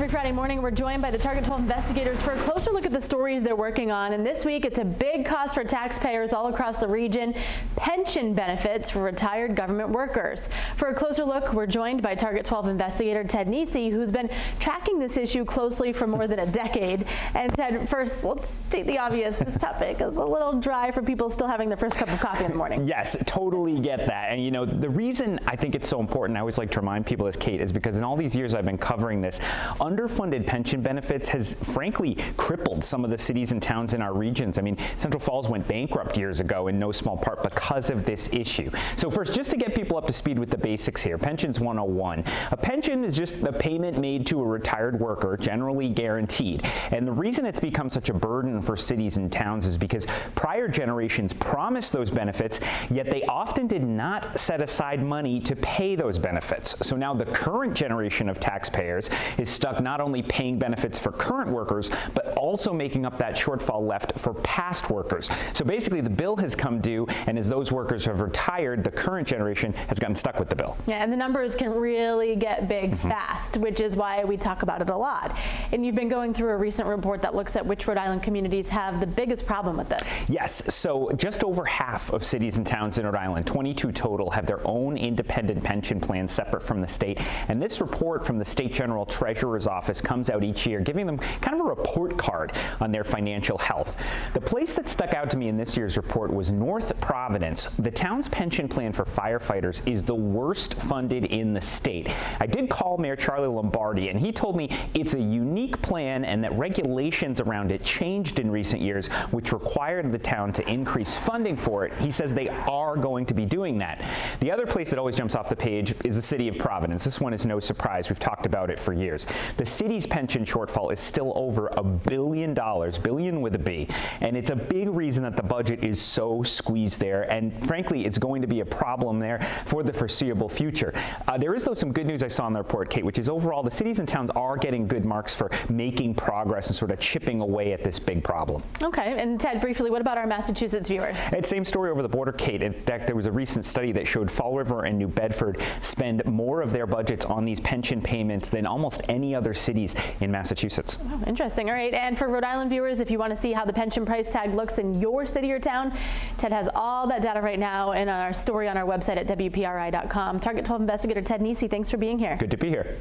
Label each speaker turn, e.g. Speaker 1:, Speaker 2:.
Speaker 1: Every Friday morning, we're joined by the Target 12 investigators for a closer look at the stories they're working on. And this week, it's a big cost for taxpayers all across the region: pension benefits for retired government workers. For a closer look, we're joined by Target 12 investigator Ted Nisi, who's been tracking this issue closely for more than a decade. And Ted, first, let's state the obvious. This topic is a little dry for people still having their first cup of coffee in the morning.
Speaker 2: Yes, totally get that. And you know, the reason I think it's so important, I always like to remind people, as Kate, is because in all these years I've been covering this, underfunded pension benefits has frankly crippled some of the cities and towns in our regions. I mean, Central Falls went bankrupt years ago in no small part because of this issue. So first, just to get people up to speed with the basics here, Pensions 101. A pension is just a payment made to a retired worker, generally guaranteed. And the reason it's become such a burden for cities and towns is because prior generations promised those benefits, yet they often did not set aside money to pay those benefits. So now the current generation of taxpayers is stuck not only paying benefits for current workers, but also making up that shortfall left for past workers. So basically the bill has come due, and as those workers have retired, the current generation has gotten stuck with the bill.
Speaker 1: Yeah, and the numbers can really get big fast, which is why we talk about it a lot. And you've been going through a recent report that looks at which Rhode Island communities have the biggest problem with this.
Speaker 2: Yes, so just over half of cities and towns in Rhode Island, 22 total, have their own independent pension plans separate from the state. And this report from the State General Treasurer's Office comes out each year, giving them kind of a report card on their financial health. The place that stuck out to me in this year's report was North Providence. The town's pension plan for firefighters is the worst funded in the state. I did call Mayor Charlie Lombardi, and he told me it's a unique plan and that regulations around it changed in recent years, which required the town to increase funding for it. He says they are going to be doing that. The other place that always jumps off the page is the city of Providence. This one is no surprise. We've talked about it for years. The city's pension shortfall is still over $1 billion, billion with a B, and it's a big reason that the budget is so squeezed there, and frankly, it's going to be a problem there for the foreseeable future. There is, though, some good news I saw in the report, Kate, which is overall the cities and towns are getting good marks for making progress and sort of chipping away at this big problem.
Speaker 1: Okay, and Ted, briefly, what about our Massachusetts viewers?
Speaker 2: It's same story over the border, Kate. In fact, there was a recent study that showed Fall River and New Bedford spend more of their budgets on these pension payments than almost any other cities in Massachusetts.
Speaker 1: Oh, interesting. All right, and for Rhode Island viewers, if you want to see how the pension price tag looks in your city or town, Ted has all that data right now in our story on our website at WPRI.com. Target 12 investigator Ted Nisi, thanks for being here.
Speaker 2: Good to be here.